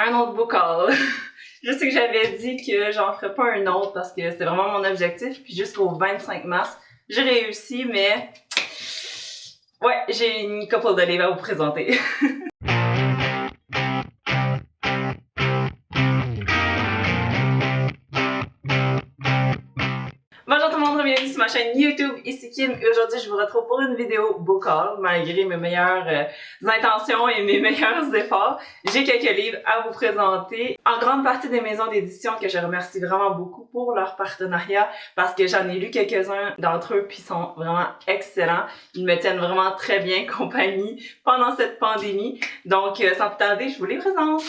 un autre book haul. Je sais que j'avais dit que j'en ferais pas un autre parce que c'était vraiment mon objectif. Puis jusqu'au 25 mars, j'ai réussi, mais ouais, j'ai une couple de livres à vous présenter. Bonjour tout le monde, bienvenue sur ma chaîne YouTube, ici Kim et aujourd'hui je vous retrouve pour une vidéo book haul. Malgré mes meilleures intentions et mes meilleurs efforts, j'ai quelques livres à vous présenter. En grande partie des maisons d'édition que je remercie vraiment beaucoup pour leur partenariat parce que j'en ai lu quelques-uns d'entre eux puis ils sont vraiment excellents. Ils me tiennent vraiment très bien compagnie pendant cette pandémie. Donc sans plus tarder, je vous les présente.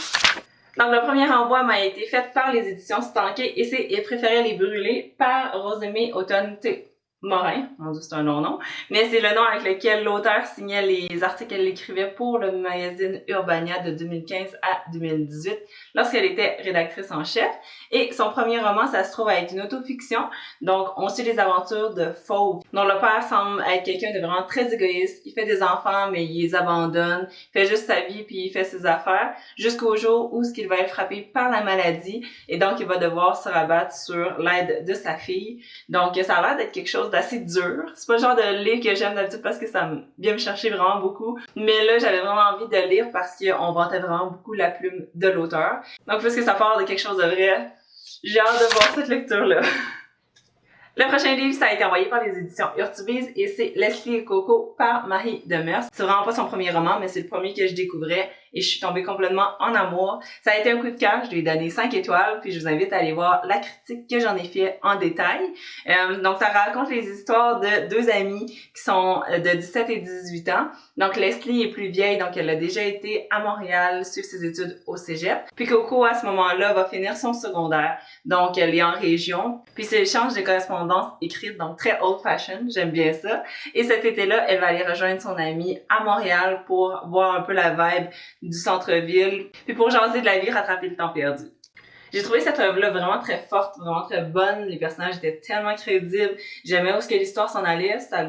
Donc, le premier envoi m'a été fait par les éditions Stanké et c'est « Il préférait les brûler » par Rosemée Automne-Morin. Mon Dieu, c'est un long nom. Mais c'est le nom avec lequel l'auteur signait les articles qu'elle écrivait pour le magazine Urbania de 2015 à 2018 lorsqu'elle était rédactrice en chef. Et son premier roman, ça se trouve être une autofiction. Donc, on suit les aventures de Fauve, dont le père semble être quelqu'un de vraiment très égoïste. Il fait des enfants, mais il les abandonne. Il fait juste sa vie, puis il fait ses affaires, jusqu'au jour où il va être frappé par la maladie. Et donc, il va devoir se rabattre sur l'aide de sa fille. Donc, ça a l'air d'être quelque chose d'assez dur. C'est pas le genre de livre que j'aime d'habitude parce que ça vient me chercher vraiment beaucoup. Mais là, j'avais vraiment envie de lire parce qu'on vantait vraiment beaucoup la plume de l'auteur. Donc, puisque ça part de quelque chose de vrai, j'ai hâte de voir cette lecture-là. Le prochain livre, ça a été envoyé par les éditions Urtubise et c'est Leslie et Coco par Marie Demers. C'est vraiment pas son premier roman, mais c'est le premier que je découvrais et je suis tombée complètement en amour. Ça a été un coup de cœur, je lui ai donné 5 étoiles, puis je vous invite à aller voir la critique que j'en ai fait en détail. Donc ça raconte les histoires de deux amies qui sont de 17 et 18 ans. Donc Leslie est plus vieille, donc elle a déjà été à Montréal suivre ses études au cégep. Puis Coco, à ce moment-là, va finir son secondaire, donc elle est en région. Puis c'est l'échange de correspondance écrite, donc très old-fashioned, j'aime bien ça. Et cet été-là, elle va aller rejoindre son amie à Montréal pour voir un peu la vibe du centre-ville, puis pour jaser de la vie, rattraper le temps perdu. J'ai trouvé cette œuvre-là vraiment très forte, vraiment très bonne. Les personnages étaient tellement crédibles. J'aimais où ce que l'histoire s'en allait. Ça a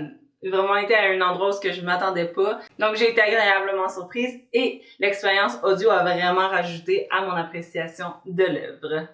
vraiment été à un endroit où je ne m'attendais pas. Donc j'ai été agréablement surprise et l'expérience audio a vraiment rajouté à mon appréciation de l'œuvre.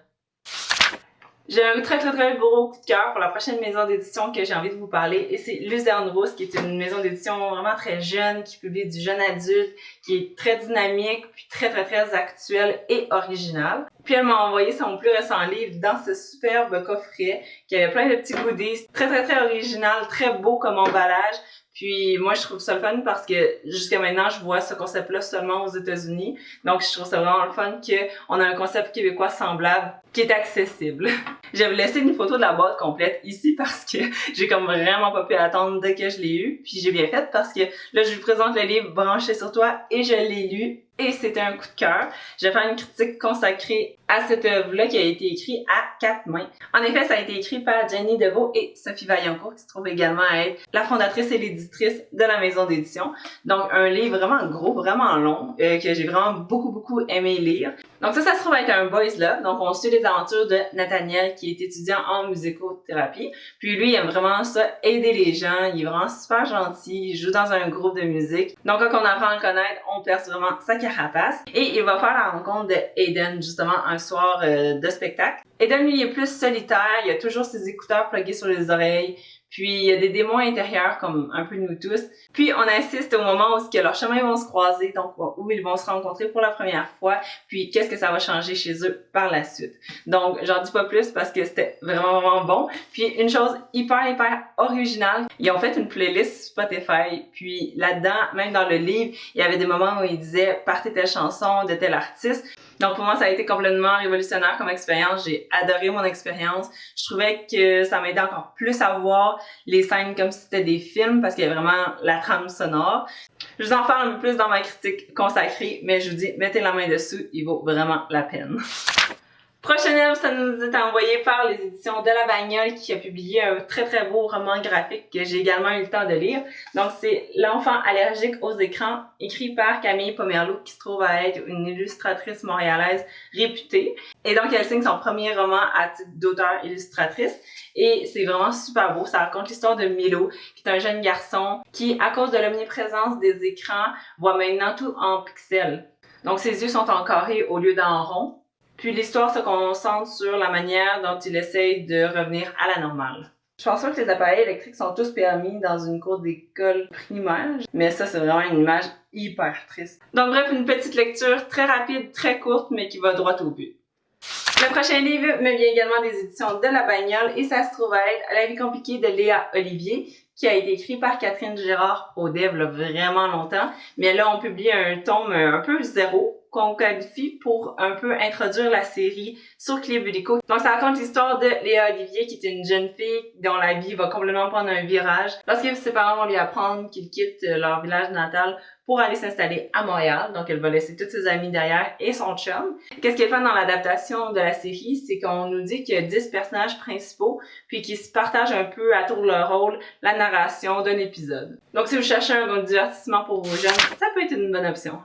J'ai un très gros coup de cœur pour la prochaine maison d'édition que j'ai envie de vous parler et c'est Luzerne Rousse qui est une maison d'édition vraiment très jeune, qui publie du jeune adulte, qui est très dynamique, puis très actuel et original. Puis elle m'a envoyé son plus récent livre dans ce superbe coffret qui avait plein de petits goodies, très original, très beau comme emballage. Puis moi, je trouve ça le fun parce que jusqu'à maintenant, je vois ce concept-là seulement aux États-Unis. Donc, je trouve ça vraiment le fun qu'on a un concept québécois semblable qui est accessible. Je vais vous laisser une photo de la boîte complète ici parce que j'ai comme vraiment pas pu attendre dès que je l'ai eu. Puis j'ai bien fait parce que là, je vous présente le livre Branché sur toi et je l'ai lu. Et c'était un coup de cœur. Je vais faire une critique consacrée à cette œuvre-là qui a été écrite à 4 mains. En effet, ça a été écrit par Jenny Deveau et Sophie Vaillancourt, qui se trouve également à être la fondatrice et l'éditrice de la maison d'édition. Donc, un livre vraiment gros, vraiment long, que j'ai vraiment beaucoup aimé lire. Donc ça se trouve être un boys love. Donc, on suit les aventures de Nathaniel, qui est étudiant en musicothérapie. Puis lui, il aime vraiment ça, aider les gens. Il est vraiment super gentil. Il joue dans un groupe de musique. Donc, quand on apprend à le connaître, on perce vraiment sa carapace. Et il va faire la rencontre de Aiden, justement, un soir de spectacle. Aiden, lui, il est plus solitaire. Il a toujours ses écouteurs plugués sur les oreilles. Puis, il y a des démons intérieurs, comme un peu nous tous. Puis, on assiste au moment où leurs chemins vont se croiser, donc où ils vont se rencontrer pour la première fois. Puis, qu'est-ce que ça va changer chez eux par la suite. Donc, j'en dis pas plus parce que c'était vraiment bon. Puis, une chose hyper originale, ils ont fait une playlist Spotify. Puis, là-dedans, même dans le livre, il y avait des moments où ils disaient « Partez telle chanson de tel artiste ». Donc pour moi, ça a été complètement révolutionnaire comme expérience. J'ai adoré mon expérience. Je trouvais que ça m'aidait encore plus à voir les scènes comme si c'était des films parce qu'il y a vraiment la trame sonore. Je vous en parle un peu plus dans ma critique consacrée, mais je vous dis, mettez la main dessus, il vaut vraiment la peine. Prochaine œuvre, ça nous est envoyé par les éditions de La Bagnole qui a publié un très beau roman graphique que j'ai également eu le temps de lire. Donc c'est L'enfant allergique aux écrans, écrit par Camille Pomerleau qui se trouve à être une illustratrice montréalaise réputée. Et donc elle signe son premier roman à titre d'auteur-illustratrice. Et c'est vraiment super beau. Ça raconte l'histoire de Milo, qui est un jeune garçon qui, à cause de l'omniprésence des écrans, voit maintenant tout en pixels. Donc ses yeux sont en carré au lieu d'en rond. Puis l'histoire se concentre sur la manière dont il essaye de revenir à la normale. Je pense pas que les appareils électriques sont tous permis dans une cour d'école primaire, mais ça, c'est vraiment une image hyper triste. Donc bref, une petite lecture très rapide, très courte, mais qui va droit au but. Le prochain livre me vient également des éditions de La Bagnole et ça se trouve à être La vie compliquée de Léa Olivier, qui a été écrit par Catherine Girard au dev il y a vraiment longtemps, mais là on publie un tome un peu zéro qu'on qualifie pour un peu introduire la série sur Clip Illico. Donc ça raconte l'histoire de Léa Olivier qui est une jeune fille dont la vie va complètement prendre un virage lorsque ses parents vont lui apprendre qu'ils quittent leur village natal pour aller s'installer à Montréal. Donc elle va laisser tous ses amis derrière et son chum. Qu'est-ce qui est fun dans l'adaptation de la série, c'est qu'on nous dit qu'il y a 10 personnages principaux puis qu'ils se partagent un peu à tour leur rôle la narration d'un épisode. Donc si vous cherchez un divertissement pour vos jeunes, ça peut être une bonne option.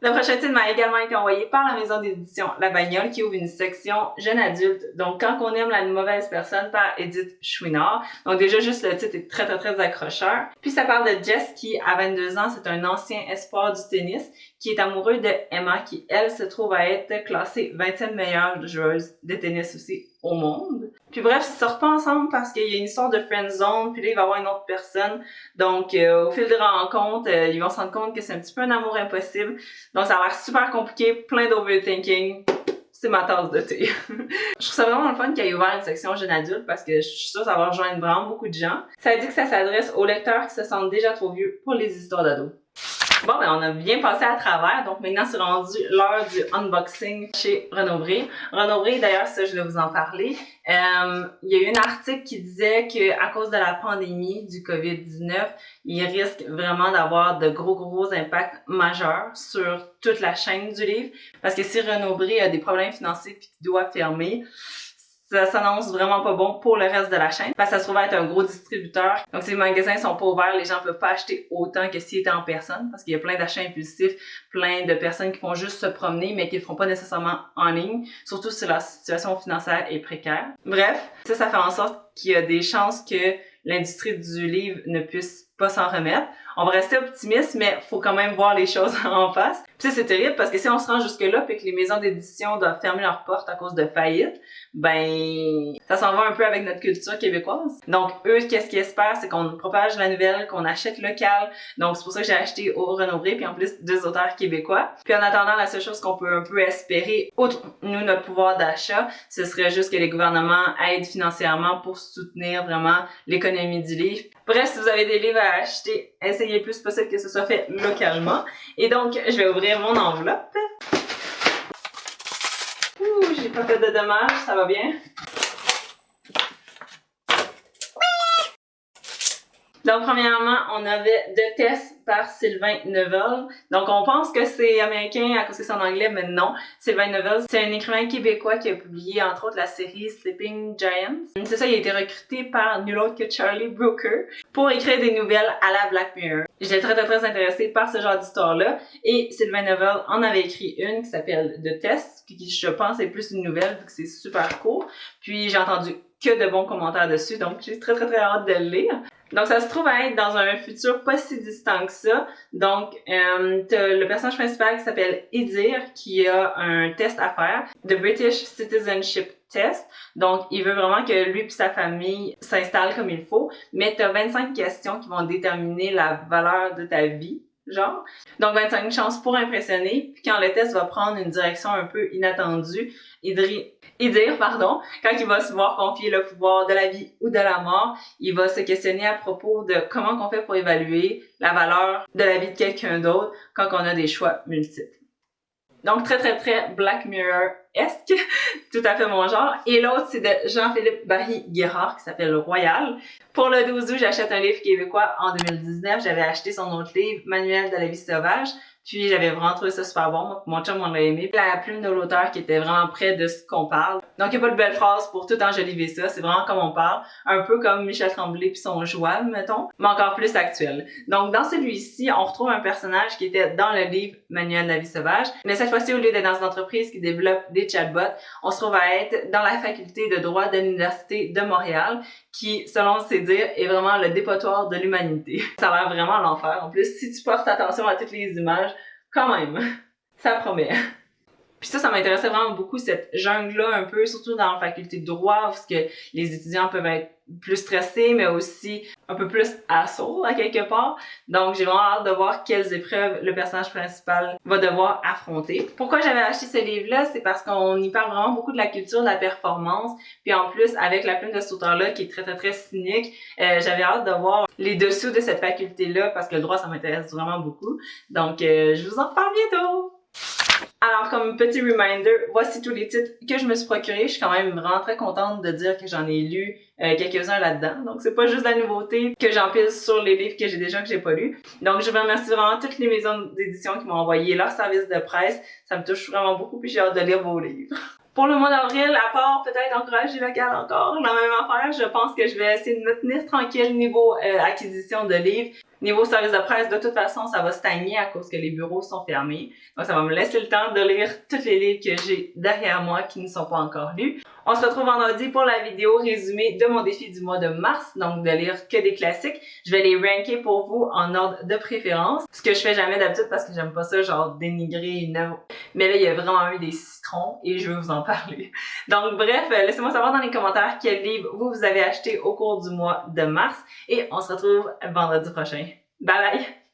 Le prochain titre m'a également été envoyé par la maison d'édition La Bagnole qui ouvre une section jeune adulte. Donc, Quand on aime la mauvaise personne par Edith Chouinard. Donc déjà, juste le titre est très accrocheur. Puis ça parle de Jess qui, à 22 ans, c'est un ancien espoir du tennis qui est amoureux de Emma qui, elle, se trouve à être classée 20e meilleure joueuse de tennis aussi au monde. Puis bref, ils sortent pas ensemble parce qu'il y a une histoire de friend zone, puis là, il va y avoir une autre personne. Donc, au fil des rencontres, ils vont se rendre compte que c'est un petit peu un amour impossible. Donc, ça a l'air super compliqué, plein d'overthinking. C'est ma tasse de thé. Je trouve ça vraiment le fun qu'il y ait ouvert une section jeune adulte parce que je suis sûre que ça va rejoindre vraiment beaucoup de gens. Ça dit que ça s'adresse aux lecteurs qui se sentent déjà trop vieux pour les histoires d'ados. Bon, ben on a bien passé à travers, donc maintenant c'est rendu l'heure du unboxing chez Renaud-Bré. Renaud-Bré, d'ailleurs, ça je vais vous en parler. Il y a eu un article qui disait qu'à cause de la pandémie du COVID-19, il risque vraiment d'avoir de gros impacts majeurs sur toute la chaîne du livre. Parce que si Renaud-Bré a des problèmes financiers puis qu'il doit fermer, ça s'annonce vraiment pas bon pour le reste de la chaîne parce que ça se trouve être un gros distributeur. Donc, si les magasins sont pas ouverts, les gens peuvent pas acheter autant que s'ils étaient en personne parce qu'il y a plein d'achats impulsifs, plein de personnes qui vont juste se promener mais qui le feront pas nécessairement en ligne, surtout si leur situation financière est précaire. Bref, ça fait en sorte qu'il y a des chances que l'industrie du livre ne puisse pas s'en remettre. On va rester optimiste, mais faut quand même voir les choses en face. Puis c'est terrible parce que si on se rend jusque-là puis que les maisons d'édition doivent fermer leurs portes à cause de faillite, ben ça s'en va un peu avec notre culture québécoise. Donc eux, qu'est-ce qu'ils espèrent, c'est qu'on propage la nouvelle, qu'on achète local. Donc c'est pour ça que j'ai acheté au Renaud-Bré, puis en plus 2 auteurs québécois. Puis en attendant, la seule chose qu'on peut un peu espérer, outre nous notre pouvoir d'achat, ce serait juste que les gouvernements aident financièrement pour soutenir vraiment l'économie du livre. Bref, si vous avez des livres à acheter, essayez le plus possible que ce soit fait localement. Et donc, je vais ouvrir mon enveloppe. Ouh, j'ai pas fait de dommages, ça va bien. Donc, premièrement, on avait The Test par Sylvain Neuvel. Donc, on pense que c'est américain à cause que c'est en anglais, mais non. Sylvain Neuvel, c'est un écrivain québécois qui a publié, entre autres, la série Sleeping Giants. C'est ça, il a été recruté par nul autre que Charlie Brooker pour écrire des nouvelles à la Black Mirror. J'étais très intéressée par ce genre d'histoire-là. Et Sylvain Neuvel en avait écrit une qui s'appelle The Test, qui je pense est plus une nouvelle, vu que c'est super court. Puis, j'ai entendu que de bons commentaires dessus, donc j'ai très hâte de le lire. Donc, ça se trouve à être dans un futur pas si distant que ça. Donc, t'as le personnage principal qui s'appelle Idir, qui a un test à faire, The British Citizenship Test. Donc, il veut vraiment que lui et sa famille s'installent comme il faut, mais t'as 25 questions qui vont déterminer la valeur de ta vie. Genre. Donc 25 chances pour impressionner. Puis quand le test va prendre une direction un peu inattendue, Idir, quand il va se voir confier le pouvoir de la vie ou de la mort, il va se questionner à propos de comment on fait pour évaluer la valeur de la vie de quelqu'un d'autre quand on a des choix multiples. Donc très Black Mirror-esque, tout à fait mon genre. Et l'autre, c'est de Jean-Philippe Barry-Guérard qui s'appelle Royal. Pour le 12 août, j'achète un livre québécois en 2019. J'avais acheté son autre livre, Manuel de la vie sauvage. Puis j'avais vraiment trouvé ça super bon. Mon chum, on l'a aimé. La plume de l'auteur qui était vraiment près de ce qu'on parle. Donc il n'y a pas de belle phrase pour tout enjoliver ça. C'est vraiment comme on parle. Un peu comme Michel Tremblay puis son joual, mettons. Mais encore plus actuel. Donc dans celui-ci, on retrouve un personnage qui était dans le livre Manuel de la vie sauvage. Mais cette fois-ci, au lieu d'être dans une entreprise qui développe des chatbots, on se trouve à être dans la faculté de droit de l'Université de Montréal qui, selon ses dires, est vraiment le dépotoir de l'humanité. Ça a l'air vraiment l'enfer. En plus, si tu portes attention à toutes les images, quand même. Ça promet. Puis ça m'intéressait vraiment beaucoup, cette jungle-là un peu, surtout dans la faculté de droit, parce que les étudiants peuvent être plus stressés, mais aussi un peu plus assaut à quelque part. Donc j'ai vraiment hâte de voir quelles épreuves le personnage principal va devoir affronter. Pourquoi j'avais acheté ce livre-là? C'est parce qu'on y parle vraiment beaucoup de la culture de la performance. Puis en plus, avec la plume de cet auteur-là, qui est très cynique, j'avais hâte de voir les dessous de cette faculté-là, parce que le droit, ça m'intéresse vraiment beaucoup. Donc je vous en parle bientôt! Alors, comme petit reminder, voici tous les titres que je me suis procurés. Je suis quand même vraiment très contente de dire que j'en ai lu quelques-uns là-dedans. Donc, c'est pas juste la nouveauté que j'empile sur les livres que j'ai déjà que j'ai pas lus. Donc, je remercie vraiment toutes les maisons d'édition qui m'ont envoyé leur service de presse. Ça me touche vraiment beaucoup, puis j'ai hâte de lire vos livres. Pour le mois d'avril, à part peut-être encourager local encore, la même affaire, je pense que je vais essayer de me tenir tranquille niveau acquisition de livres. Niveau service de presse, de toute façon, ça va stagner à cause que les bureaux sont fermés. Donc, ça va me laisser le temps de lire tous les livres que j'ai derrière moi qui ne sont pas encore lus. On se retrouve vendredi pour la vidéo résumée de mon défi du mois de mars, donc de lire que des classiques. Je vais les ranker pour vous en ordre de préférence, ce que je fais jamais d'habitude parce que j'aime pas ça, genre dénigrer une œuvre. Mais là, il y a vraiment eu des citrons et je vais vous en parler. Donc bref, laissez-moi savoir dans les commentaires quel livre vous avez acheté au cours du mois de mars et on se retrouve vendredi prochain. Bye bye!